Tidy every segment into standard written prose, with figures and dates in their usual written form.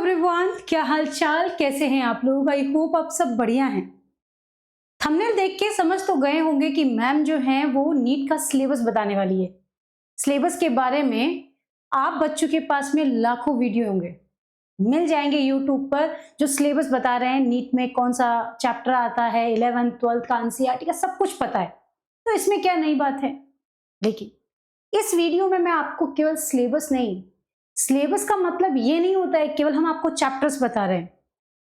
Everyone, क्या हाल चाल, कैसे हैं आप लोग। आई होप आप सब बढ़िया हैं। थंबनेल देख के समझ तो गए होंगे कि मैम जो हैं वो नीट का सिलेबस बताने वाली है। सिलेबस के बारे में आप बच्चों के पास में लाखों वीडियो होंगे, मिल जाएंगे यूट्यूब पर, जो सिलेबस बता रहे हैं नीट में कौन सा चैप्टर आता है, 11th 12th का, एनसीईआरटी का सब कुछ पता है। तो इसमें क्या नई बात है। देखिए, इस वीडियो में मैं आपको केवल सिलेबस नहीं, सिलेबस का मतलब ये नहीं होता है केवल हम आपको चैप्टर्स बता रहे हैं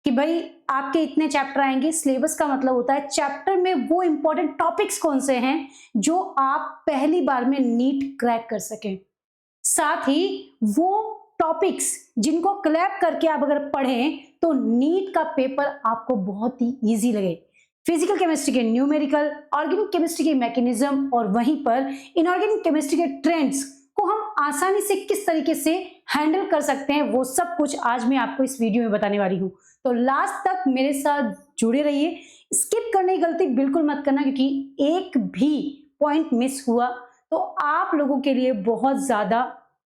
कि भाई आपके इतने चैप्टर आएंगे। सिलेबस का मतलब होता है चैप्टर में वो इंपॉर्टेंट टॉपिक्स कौन से हैं जो आप पहली बार में नीट क्रैक कर सकें, साथ ही वो टॉपिक्स जिनको क्लैप करके आप अगर पढ़ें तो नीट का पेपर आपको बहुत ही इजी लगे। फिजिकल केमिस्ट्री के न्यूमेरिकल, ऑर्गेनिक केमिस्ट्री के मैकेनिज्म और वहीं पर इनऑर्गेनिक केमिस्ट्री के ट्रेंड्स को हम आसानी से किस तरीके से हैंडल कर सकते हैं, वो सब कुछ आज मैं आपको इस वीडियो में बताने वाली हूं। तो लास्ट तक मेरे साथ जुड़े रहिए, स्किप करने की गलती बिल्कुल मत करना, क्योंकि एक भी पॉइंट मिस हुआ तो आप लोगों के लिए बहुत ज्यादा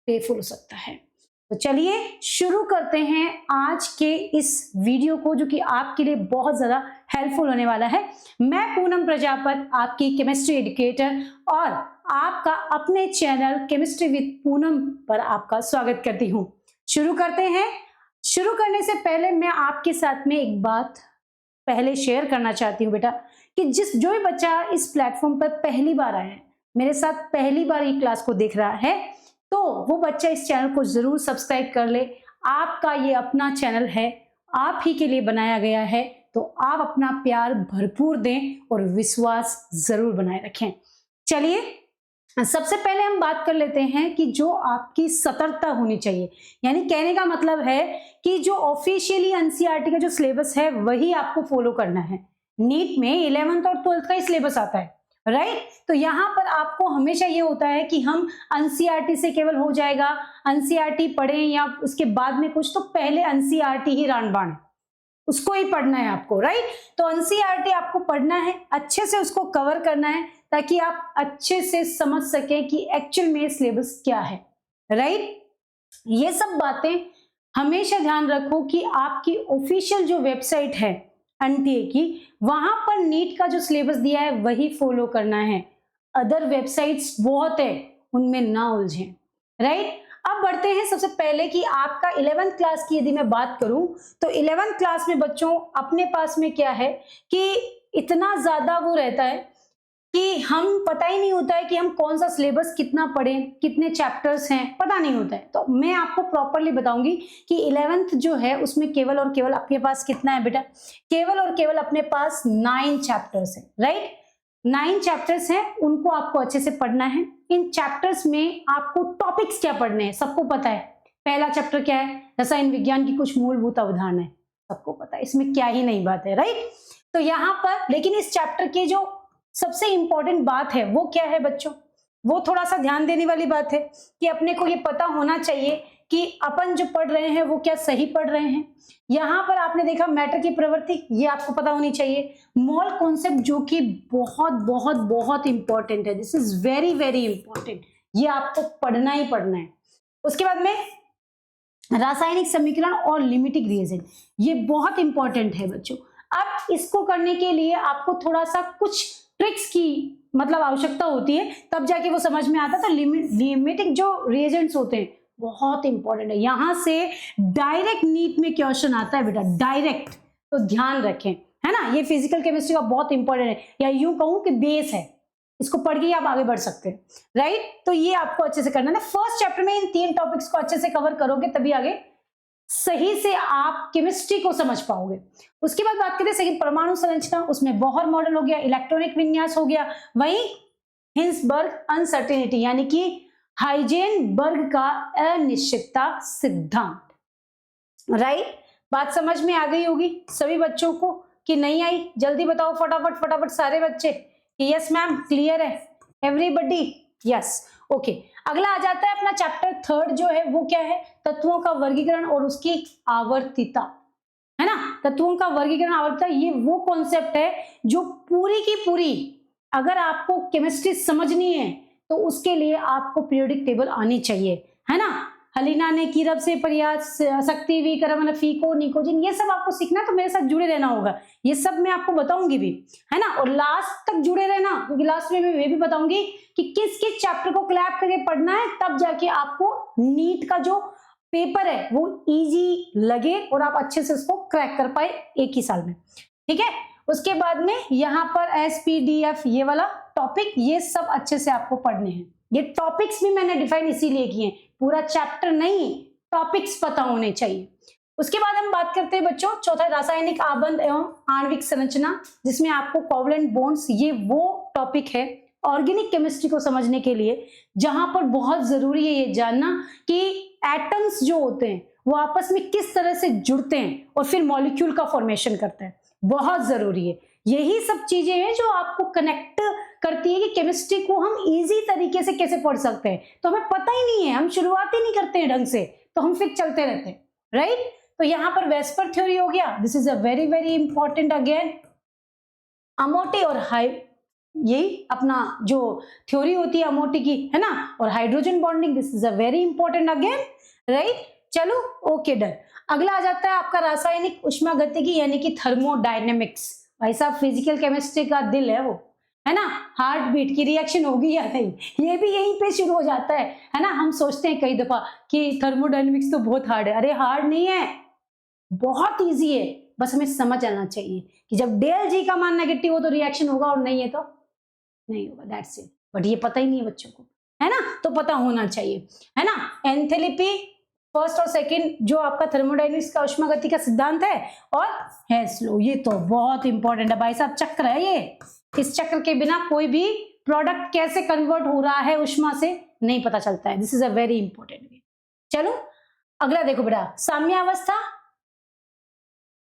पेनफुल हो सकता है। तो चलिए शुरू करते हैं आज के इस वीडियो को, जो कि आपके लिए बहुत ज्यादा हेल्पफुल होने वाला है। मैं पूनम प्रजापत, आपकी केमिस्ट्री एजुकेटर, और आपका अपने चैनल केमिस्ट्री विद पूनम पर आपका स्वागत करती हूं। शुरू करते हैं। शुरू करने से पहले मैं आपके साथ में एक बात पहले शेयर करना चाहती हूं बेटा, कि जो भी बच्चा इस प्लेटफॉर्म पर पहली बार आया है, मेरे साथ पहली बार ये क्लास को देख रहा है, तो वो बच्चा इस चैनल को जरूर सब्सक्राइब कर ले। आपका ये अपना चैनल है, आप ही के लिए बनाया गया है, तो आप अपना प्यार भरपूर दें और विश्वास जरूर बनाए रखें। चलिए सबसे पहले हम बात कर लेते हैं कि जो आपकी सतर्कता होनी चाहिए, यानी कहने का मतलब है कि जो ऑफिशियली एनसीईआरटी का जो सिलेबस है वही आपको फॉलो करना है। नीट में 11th और 12th का ही सिलेबस आता है, राइट। तो यहाँ पर आपको हमेशा ये होता है कि हम एनसीईआरटी से केवल हो जाएगा, एनसीईआरटी पढ़ें या उसके बाद में कुछ, तो पहले एनसीईआरटी ही रामबाण, उसको ही पढ़ना है आपको, राइट। तो एनसीईआरटी आपको पढ़ना है, अच्छे से उसको कवर करना है, ताकि आप अच्छे से समझ सकें कि एक्चुअल में सिलेबस क्या है, राइट। ये सब बातें हमेशा ध्यान रखो कि आपकी ऑफिशियल जो वेबसाइट है एनटीए की, वहां पर नीट का जो सिलेबस दिया है वही फॉलो करना है। अदर वेबसाइट्स बहुत है, उनमें ना उलझें, राइट। अब बढ़ते हैं सबसे पहले कि आपका 11th क्लास की यदि मैं बात करूं तो 11th क्लास में बच्चों अपने पास में क्या है कि इतना ज्यादा वो रहता है कि हम पता ही नहीं होता है कि हम कौन सा सिलेबस कितना पढ़ें, कितने चैप्टर्स हैं, पता नहीं होता है। तो मैं आपको प्रॉपरली बताऊंगी कि 11th जो है उसमें केवल और केवल आपके पास कितना है बेटा, केवल और केवल अपने पास 9 चैप्टर्स है, राइट। 9 चैप्टर्स हैं, उनको आपको अच्छे से पढ़ना है। इन चैप्टर्स में आपको टॉपिक्स क्या पढ़ने हैं सबको पता है। पहला चैप्टर क्या है, रसायन विज्ञान की कुछ मूलभूत अवधारणाएं, सबको पता है, इसमें क्या ही नई बात है, राइट। तो यहाँ पर लेकिन इस चैप्टर के जो सबसे इंपॉर्टेंट बात है वो क्या है बच्चों, वो थोड़ा सा ध्यान देने वाली बात है कि अपने को ये पता होना चाहिए कि अपन जो पढ़ रहे हैं वो क्या सही पढ़ रहे हैं। यहां पर आपने देखा मैटर की प्रवृत्ति, ये आपको पता होनी चाहिए। मोल कॉन्सेप्ट जो कि बहुत बहुत बहुत इंपॉर्टेंट है, this is very very important, ये आपको पढ़ना ही पढ़ना है। उसके बाद में रासायनिक समीकरण और लिमिटिंग रिएजेंट, ये बहुत इंपॉर्टेंट है बच्चों। अब इसको करने के लिए आपको थोड़ा सा कुछ ट्रिक्स की मतलब आवश्यकता होती है, तब जाके वो समझ में आता है। तो लिमिटिंग जो रिएजेंट्स होते हैं बहुत इंपॉर्टेंट है, यहां से डायरेक्ट नीट में क्वेश्चन आता है बेटा, डायरेक्ट, तो ध्यान रखें, है ना। ये फिजिकल केमिस्ट्री का बहुत इंपॉर्टेंट है, या यूं कहूं कि बेस है, इसको पढ़ के आप आगे बढ़ सकते हैं, राइट। तो ये आपको अच्छे से करना है। फर्स्ट चैप्टर में इन 3 टॉपिक्स को अच्छे से कवर करोगे तभी आगे सही से आप केमिस्ट्री को समझ पाओगे। उसके बाद बात करें सही परमाणु संरचना, उसमें बोहर मॉडल हो गया, इलेक्ट्रॉनिक विन्यास हो गया, वहीं हिंसबर्ग अनसर्टेनिटी यानी कि हाइजेनबर्ग का अनिश्चितता सिद्धांत, राइट। बात समझ में आ गई होगी सभी बच्चों को कि नहीं आई, जल्दी बताओ फटाफट फटाफट सारे बच्चे कि यस मैम क्लियर है एवरीबडी, यस ओके। अगला आ जाता है अपना चैप्टर 3 जो है वो क्या है, तत्वों का वर्गीकरण और उसकी आवर्तिता, है ना। तत्वों का वर्गीकरण आवर्तिता, ये वो कॉन्सेप्ट है जो पूरी की पूरी अगर आपको केमिस्ट्री समझनी है तो उसके लिए आपको पीरियोडिक टेबल आनी चाहिए, है ना। हलीना ने कीरब से प्रयास शक्ति भी करम फीको निकोजिन, ये सब आपको सीखना है, तो मेरे साथ जुड़े रहना होगा। ये सब मैं आपको बताऊंगी भी, है ना, और लास्ट तक जुड़े रहना, क्योंकि लास्ट में मैं ये भी बताऊंगी कि किस किस चैप्टर को क्लैप करके पढ़ना है, तब जाके आपको नीट का जो पेपर है वो इजी लगे और आप अच्छे से उसको क्रैक कर पाए एक ही साल में। ठीक है, उसके बाद में यहाँ पर SPDF ये वाला टॉपिक, ये सब अच्छे से आपको पढ़ने हैं। ये टॉपिक्स भी मैंने डिफाइन इसीलिए किए हैं, पूरा चैप्टर नहीं, टॉपिक्स पता होने चाहिए। उसके बाद हम बात करते हैं बच्चों, चौथा रासायनिक आबंध एवं आणविक संरचना, जिसमें आपको कोवलेंट बॉन्ड्स, ये वो टॉपिक है ऑर्गेनिक केमिस्ट्री को समझने के लिए, जहां पर बहुत जरूरी है ये जानना कि एटम्स जो होते हैं वो आपस में किस तरह से जुड़ते हैं और फिर मॉलिक्यूल का फॉर्मेशन करते हैं, बहुत जरूरी है। यही सब चीजें हैं जो आपको कनेक्ट करती है कि केमिस्ट्री को हम इजी तरीके से कैसे पढ़ सकते हैं। तो हमें पता ही नहीं है, हम शुरुआत ही नहीं करते हैं ढंग से, तो हम फिर चलते रहते हैं, राइट। तो यहाँ पर वेस्पर थ्योरी हो गया, this is a very very important again. अमोटी और यही अपना जो थ्योरी होती है अमोटी की, है ना, और hydrogen bonding, this is a very important again, right. चलो ओके डन। अगला आ जाता है आपका रासायनिक उष्मागतिकी यानी कि थर्मोडायनेमिक्स। भाई साहब फिजिकल केमिस्ट्री का दिल है वो, है ना, हार्ट बीट की रिएक्शन होगी या नहीं, ये भी यहीं पे शुरू हो जाता है ना। हम सोचते हैं कई दफा कि थर्मोडायनेमिक्स तो बहुत हार्ड है, अरे हार्ड नहीं है, बहुत इजी है, बस हमें समझ आना चाहिए कि जब डेल जी का मान नेगेटिव हो तो रिएक्शन होगा और नहीं है तो नहीं होगा, दैट्स इट। बट ये पता ही नहीं है बच्चों को, है ना, तो पता होना चाहिए, है ना। एंथैल्पी फर्स्ट और सेकंड जो आपका थर्मोडायनेमिक्स का उष्मागति का सिद्धांत है, और हेस लॉ, ये तो बहुत इंपॉर्टेंट है भाई साहब, चक्र है ये, इस चक्र के बिना कोई भी प्रोडक्ट कैसे कन्वर्ट हो रहा है उष्मा से नहीं पता चलता है, this is a very important. चलो अगला देखो बेटा, साम्यावस्था,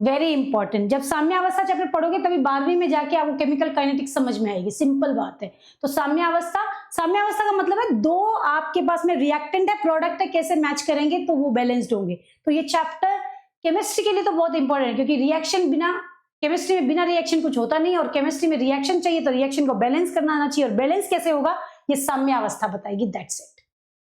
वेरी इंपॉर्टेंट। जब साम्यावस्था चैप्टर पढ़ोगे तभी 12वीं में जाके आपको केमिकल काइनेटिक्स समझ में आएगी, सिंपल बात है। तो साम्यावस्था, साम्यावस्था का मतलब है दो आपके पास में रिएक्टेंट है, प्रोडक्ट है, कैसे मैच करेंगे तो वो बैलेंस्ड होंगे। तो ये चैप्टर केमिस्ट्री के लिए तो बहुत इंपॉर्टेंट है, क्योंकि रिएक्शन बिना, केमिस्ट्री में बिना रिएक्शन कुछ होता नहीं, और केमिस्ट्री में रिएक्शन चाहिए तो रिएक्शन को बैलेंस करना आना चाहिए, और बैलेंस कैसे होगा ये साम्यावस्था बताएगी, दैट्स इट।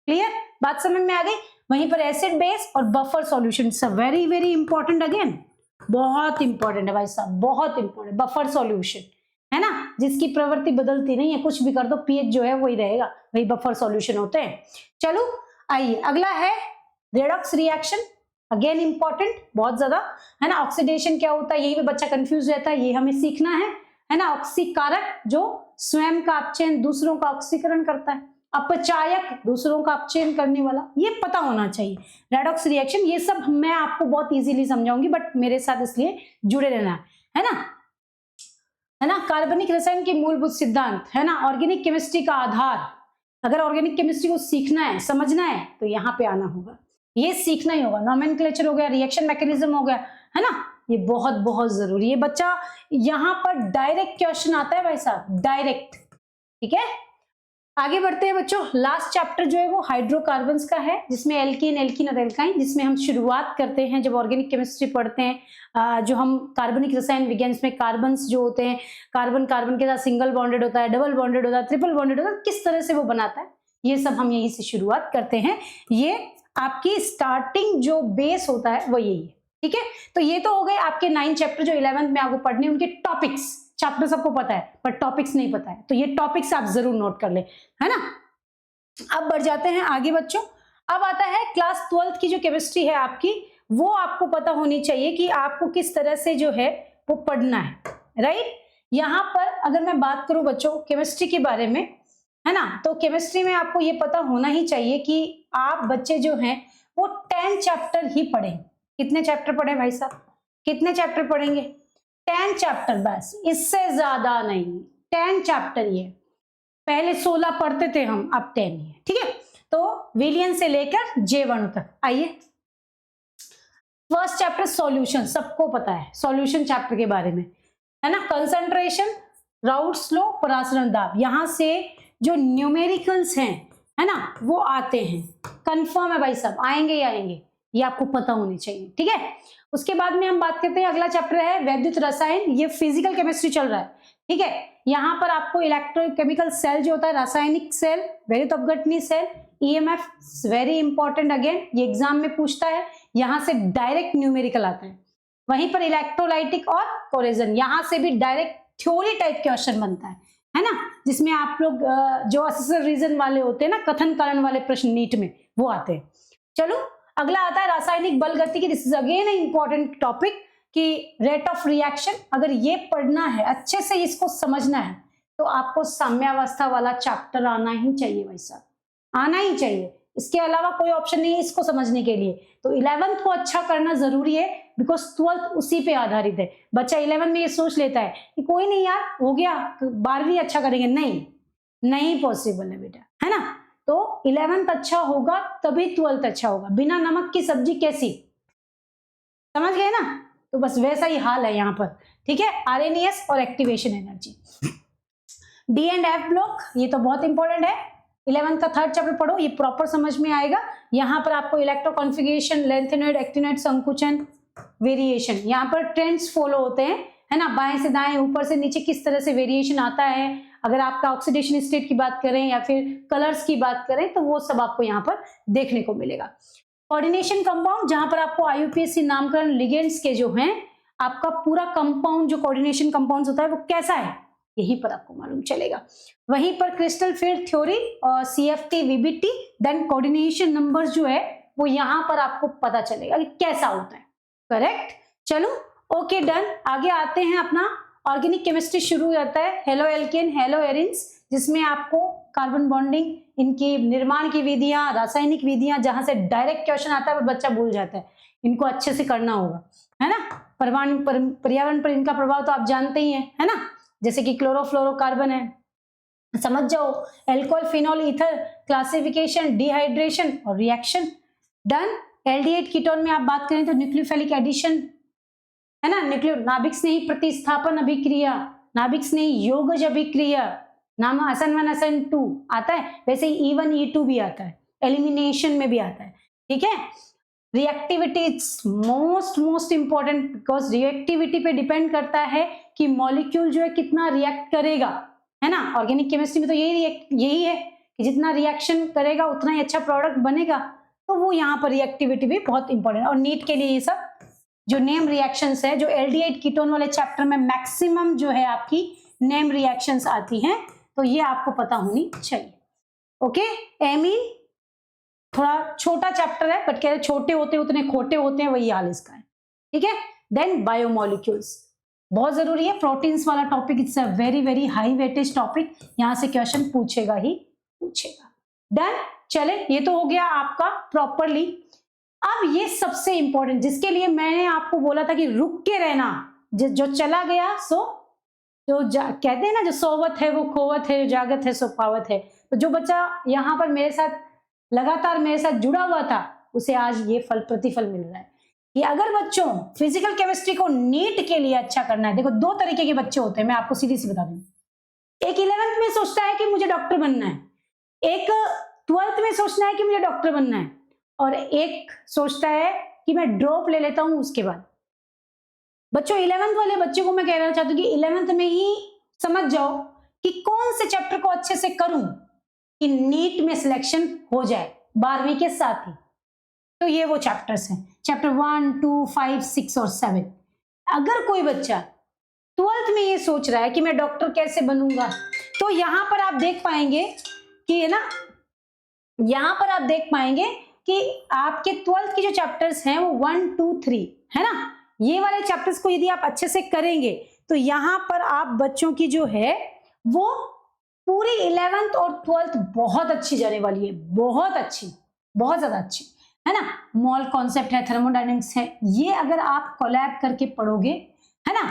क्लियर, बात समझ में आ गई। वहीं पर एसिड बेस और buffer solution, very very important again, बहुत इंपॉर्टेंट है भाई साहब, बहुत इंपॉर्टेंट। बफर सॉल्यूशन है ना, जिसकी प्रवृत्ति बदलती नहीं है, कुछ भी कर दो पीएच जो है वही रहेगा, वही बफर सॉल्यूशन होते हैं। चलो आइए अगला है रेडॉक्स रिएक्शन, अगेन इंपॉर्टेंट बहुत ज्यादा, है ना। ऑक्सीडेशन क्या होता है, यही पे बच्चा कंफ्यूज रहता है, ये हमें सीखना है ना। ऑक्सीकारक जो स्वयं का अपचयन दूसरों का ऑक्सीकरण करता है, अपचायक दूसरों का अपचयन करने वाला, ये पता होना चाहिए। रेडॉक्स रिएक्शन ये सब मैं आपको बहुत इजीली समझाऊंगी, बट मेरे साथ इसलिए जुड़े रहना है ना। कार्बनिक रसायन के मूलभूत सिद्धांत, है ना, ऑर्गेनिक केमिस्ट्री का आधार। अगर ऑर्गेनिक केमिस्ट्री को सीखना है, समझना है, तो यहाँ पे आना होगा, ये सीखना ही होगा। नोमेनक्लेचर हो गया, रिएक्शन मैकेनिज्म हो गया, है ना, ये बहुत बहुत जरूरी है बच्चा। यहाँ पर डायरेक्ट क्वेश्चन आता है भाई साहब, डायरेक्ट, ठीक है। आगे बढ़ते हैं बच्चों, लास्ट चैप्टर जो है वो हाइड्रोकार्बन्स का है, जिसमें एल्कीन, एल्कीन और एल्काइन, जिसमें हम शुरुआत करते हैं जब ऑर्गेनिक केमिस्ट्री पढ़ते हैं। जो हम कार्बनिक रसायन विज्ञान, इसमें कार्बन्स जो होते हैं, कार्बन कार्बन के साथ सिंगल बॉन्डेड होता है, डबल बॉन्डेड होता है, ट्रिपल बॉन्डेड होता है, किस तरह से वो बनाता है, ये सब हम यहीं से शुरुआत करते हैं। ये आपकी स्टार्टिंग जो बेस होता है वो यही है, ठीक है। तो ये तो हो गए आपके 9 चैप्टर जो 11th में आपको पढ़ने, उनके टॉपिक्स। चैप्टर सबको पता है पर टॉपिक्स नहीं पता है, तो ये टॉपिक्स आप जरूर नोट कर ले, है ना। अब बढ़ जाते हैं आगे बच्चों। अब आता है क्लास 12th की जो केमिस्ट्री है आपकी, वो आपको पता होनी चाहिए कि आपको किस तरह से जो है वो पढ़ना है, राइट। यहाँ पर अगर मैं बात करूं बच्चों केमिस्ट्री के बारे में, है ना, तो केमिस्ट्री में आपको ये पता होना ही चाहिए कि आप बच्चे जो हैं वो 10 चैप्टर ही पढ़ें। कितने चैप्टर पढ़े भाई साहब, कितने चैप्टर पढ़ेंगे? 10 चैप्टर, बस, इससे ज्यादा नहीं। 10 चैप्टर, ये पहले 16 पढ़ते थे हम, अब 10 ही है, ठीक है। तो विलियन से लेकर J1 तक। आइए फर्स्ट चैप्टर सॉल्यूशन, सबको पता है सॉल्यूशन चैप्टर के बारे में, है ना। कंसंट्रेशन, राउट्स लॉ, परासरण दाब, यहां से जो न्यूमेरिकल्स हैं, है ना, वो आते हैं, कंफर्म है भाई साहब, आएंगे ही आएंगे, ये आपको पता होनी चाहिए, ठीक है। उसके बाद में हम बात करते हैं, अगला चैप्टर है वैद्युत रसायन, ये फिजिकल केमिस्ट्री चल रहा है, ठीक है। यहाँ पर आपको इलेक्ट्रोकेमिकल सेल जो होता है, रासायनिक सेल, वैद्युत अपघटनी cell, EMF very important, again ये एग्जाम में पूछता है, यहां से डायरेक्ट न्यूमेरिकल आता है। वहीं पर इलेक्ट्रोलाइटिक और कोरेजन, यहां से भी डायरेक्ट थ्योरी टाइप क्वेश्चन बनता है ना, जिसमें आप लोग जो असेसर रीजन वाले होते हैं ना, कथन कारण वाले प्रश्न नीट में वो आते हैं। चलो अगला आता है रासायनिक बल गतिकी। This is again important topic कि रेट ऑफ रिएक्शन, अगर ये पढ़ना है, अच्छे से इसको समझना है, तो आपको साम्यावस्था वाला चैप्टर आना ही चाहिए भाई साहब, आना ही चाहिए। इसके अलावा कोई ऑप्शन नहीं है इसको समझने के लिए। तो 11th को अच्छा करना जरूरी है, बिकॉज 12th उसी पे आधारित है। बच्चा 11 में ये सोच लेता है कि कोई नहीं यार, हो गया 12वीं अच्छा करेंगे, नहीं, नहीं पॉसिबल है बेटा, है ना। तो 11th अच्छा होगा तभी 12th अच्छा होगा। बिना नमक की सब्जी कैसी, समझ गए ना। तो बस वैसा ही हाल है यहाँ पर, ठीक है। आरएनएस और activation energy, D and F block, ये तो बहुत इंपॉर्टेंट है। 11th का 3rd चैप्टर पढ़ो, ये प्रॉपर समझ में आएगा। यहाँ पर आपको इलेक्ट्रो कॉन्फ़िगरेशन, लेंथेनॉइड, एक्टिनॉइड, संकुचन, वेरिएशन, यहाँ पर ट्रेंड्स फॉलो होते हैं, है ना, बाएं से दाएं, ऊपर से नीचे किस तरह से वेरिएशन आता है। अगर आपका ऑक्सीडेशन स्टेट की बात करें या फिर कलर्स की बात करें, तो वो सब आपको यहाँ पर देखने को मिलेगा। कोऑर्डिनेशन कंपाउंड, जहां पर आपको आईयूपीएसी नामकरण लिगेंड्स के जो हैं, आपका पूरा कंपाउंड जो कोऑर्डिनेशन कंपाउंड्स होता है वो कैसा है, यहीं पर आपको मालूम चलेगा। वहीं पर क्रिस्टल फील्ड थ्योरी और CFT, VBT, then coordination numbers जो है वो यहाँ पर आपको पता चलेगा कि कैसा होता है। करेक्ट, चलो ओके डन। आगे आते हैं, अपना ऑर्गेनिक केमिस्ट्री शुरू हो जाता है। हेलो एल्केन, हेलो एरिन्स, जिसमें आपको कार्बन बॉन्डिंग, इनकी निर्माण की विधियां, रासायनिक विधियां, जहां से डायरेक्ट क्वेश्चन आता है बच्चा भूल जाता है, इनको अच्छे से करना होगा, है ना। पर्यावरण पर इनका प्रभाव तो आप जानते ही हैं, है ना, जैसे कि क्लोरोफ्लोरोकार्बन है, समझ जाओ, alcohol, phenol, ether, classification, dehydration और रिएक्शन। डन। एल्डिहाइड कीटोन में आप बात करें तो न्यूक्लियोफिलिक एडिशन, है ना, नाभिक स्नेही प्रतिस्थापन अभिक्रिया, नाभिक स्नेही योगज अभिक्रिया, नाम SN1 SN2 आता है, वैसे ही E1 E2 भी आता है, एलिमिनेशन में भी आता है, ठीक है। Reactivity it's most important, because reactivity पे डिपेंड करता है कि मॉलिक्यूल जो है कितना रिएक्ट करेगा, है ना। ऑर्गेनिक केमिस्ट्री में तो यही है कि जितना रिएक्शन करेगा उतना ही अच्छा प्रोडक्ट बनेगा। तो वो यहाँ पर रिएक्टिविटी भी बहुत इंपॉर्टेंट है। और नीट के लिए ये सब जो नेम रिएक्शंस है, जो एल्डिहाइड कीटोन वाले चैप्टर में मैक्सिमम जो है आपकी नेम रिएक्शंस आती हैं, तो ये आपको पता होनी चाहिए। ओके, एमीन थोड़ा छोटा चैप्टर है, बट कह छोटे होते उतने खोटे होते हैं, वही हाल इसका है, ठीक है। देन बायोमोलिक्यूल्स बहुत जरूरी है, प्रोटीन्स वाला topic, it's a very high weightage topic, यहां से क्वेश्चन पूछेगा ही पूछेगा। डन, चले, ये तो हो गया आपका प्रॉपरली। अब ये सबसे इंपॉर्टेंट, जिसके लिए मैंने आपको बोला था कि रुक के रहना, जो चला गया सो जो कहते हैं ना, जो सोवत है वो खोवत है, जो जागत है सो पावत है। तो जो बच्चा यहाँ पर मेरे साथ लगातार मेरे साथ जुड़ा हुआ था, उसे आज ये फल प्रतिफल मिल रहा है कि अगर बच्चों फिजिकल केमिस्ट्री को नीट के लिए अच्छा करना है, देखो 2 तरीके के बच्चे होते हैं, मैं आपको सीधी सी बता दूं। एक 11th में सोचता है कि मुझे डॉक्टर बनना है, एक 12th में सोचना है कि मुझे डॉक्टर बनना है, और एक सोचता है कि मैं ड्रॉप ले लेता हूं उसके बाद। बच्चों 11th वाले बच्चों को मैं कहना चाहती हूँ कि 11th में ही समझ जाओ कि कौन से चैप्टर को अच्छे से करूं कि नीट में सिलेक्शन हो जाए 12वीं के साथ ही। तो ये वो चैप्टर्स हैं, चैप्टर 1, 2, 5, 6 और 7। अगर कोई बच्चा 12th में ये सोच रहा है कि मैं डॉक्टर कैसे बनूंगा, तो यहां पर आप देख पाएंगे कि, है ना, यहां पर आप देख पाएंगे कि आपके 12th के जो चैप्टर्स हैं वो 1, 2, 3 है ना, ये वाले चैप्टर्स को यदि आप अच्छे से करेंगे तो यहां पर आप बच्चों की जो है वो पूरी 11th और 12th बहुत अच्छी जाने वाली है, बहुत अच्छी, बहुत ज्यादा अच्छी, है ना। मॉल कॉन्सेप्ट है, थर्मोडायनेमिक्स है, ये अगर आप कोलैब करके पढ़ोगे, है ना,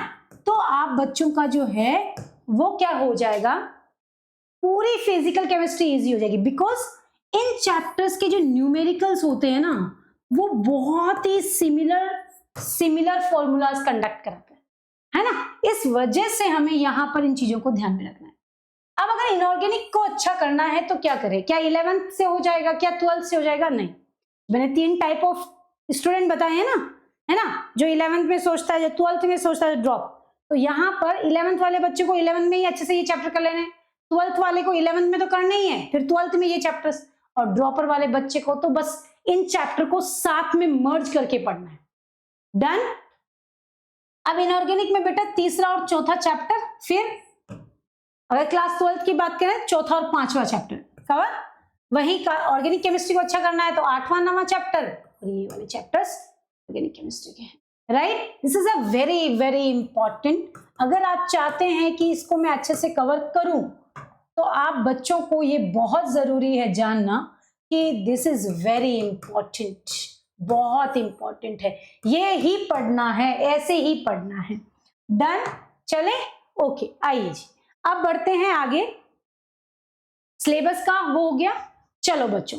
तो आप बच्चों का जो है वो क्या हो जाएगा, पूरी फिजिकल केमिस्ट्री इजी हो जाएगी। बिकॉज इन चैप्टर्स के जो न्यूमेरिकल्स होते हैं ना, वो बहुत ही सिमिलर फॉर्मूलाज कंडक्ट कराते हैं, है ना। इस वजह से हमें यहां पर इन चीजों को ध्यान में रखना है। अब अगर इनऑर्गेनिक को अच्छा करना है तो क्या करें, क्या 11th से हो जाएगा, क्या 12th से हो जाएगा, नहीं। मैंने 3 टाइप ऑफ स्टूडेंट बताए हैं ना, है ना, जो 11th में सोचता है, जो 12th में सोचता है ड्रॉप। तो यहाँ पर 11th वाले बच्चे को 11th में ही अच्छे से ये चैप्टर कर लेने, 12th वाले को 11th में तो करना ही है, फिर 12th में ये चैप्टर्स, और ड्रॉपर वाले बच्चे को तो बस इन चैप्टर को साथ में मर्ज करके पढ़ना है। डन। अब इनऑर्गेनिक में बेटा तीसरा और चौथा चैप्टर, फिर अगर क्लास 12 की बात करें चौथा और पांचवा चैप्टर कवर। वही का ऑर्गेनिक केमिस्ट्री को अच्छा करना है तो 8वां 9वां चैप्टर, और ये वाले चैप्टर्स ऑर्गेनिक केमिस्ट्री के हैं, right. This is a very very important. अगर आप चाहते हैं कि इसको मैं अच्छे से कवर करूं तो आप बच्चों को ये बहुत जरूरी है जानना कि दिस इज वेरी इंपॉर्टेंट, बहुत इंपॉर्टेंट है, ये ही पढ़ना है, ऐसे ही पढ़ना है। डन। चले, ओके, आइए जी अब बढ़ते हैं आगे। सिलेबस का वो हो गया। चलो बच्चों,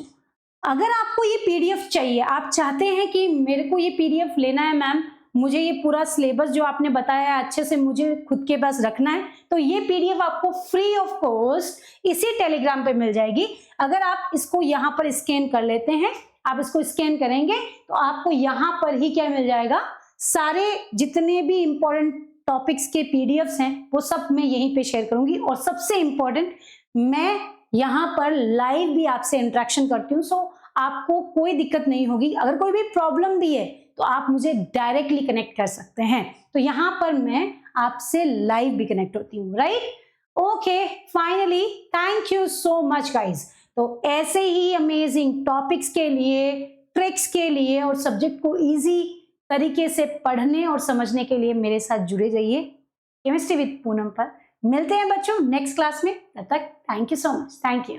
अगर आपको ये पीडीएफ चाहिए, आप चाहते हैं कि मेरे को ये पीडीएफ लेना है मैम, मुझे ये पूरा सिलेबस जो आपने बताया है अच्छे से मुझे खुद के पास रखना है, तो ये पीडीएफ आपको फ्री ऑफ कॉस्ट इसी टेलीग्राम पे मिल जाएगी। अगर आप इसको यहाँ पर स्कैन कर लेते हैं, आप इसको स्कैन करेंगे तो आपको यहाँ पर ही क्या मिल जाएगा, सारे जितने भी इंपॉर्टेंट टॉपिक्स के पीडीएफ्स हैं वो सब मैं यहीं पे शेयर करूंगी। और सबसे इंपॉर्टेंट, मैं यहाँ पर लाइव भी आपसे इंटरेक्शन करती हूँ, सो आपको कोई दिक्कत नहीं होगी। अगर कोई भी प्रॉब्लम भी है तो आप मुझे डायरेक्टली कनेक्ट कर सकते हैं, तो यहाँ पर मैं आपसे लाइव भी कनेक्ट होती हूँ, right. Okay, finally thank you so much guys. तो ऐसे ही अमेजिंग टॉपिक्स के लिए, ट्रिक्स के लिए और सब्जेक्ट को इजी तरीके से पढ़ने और समझने के लिए मेरे साथ जुड़े रहिए केमिस्ट्री विद पूनम पर। मिलते हैं बच्चों नेक्स्ट क्लास में, तब तक thank you so much, thank you.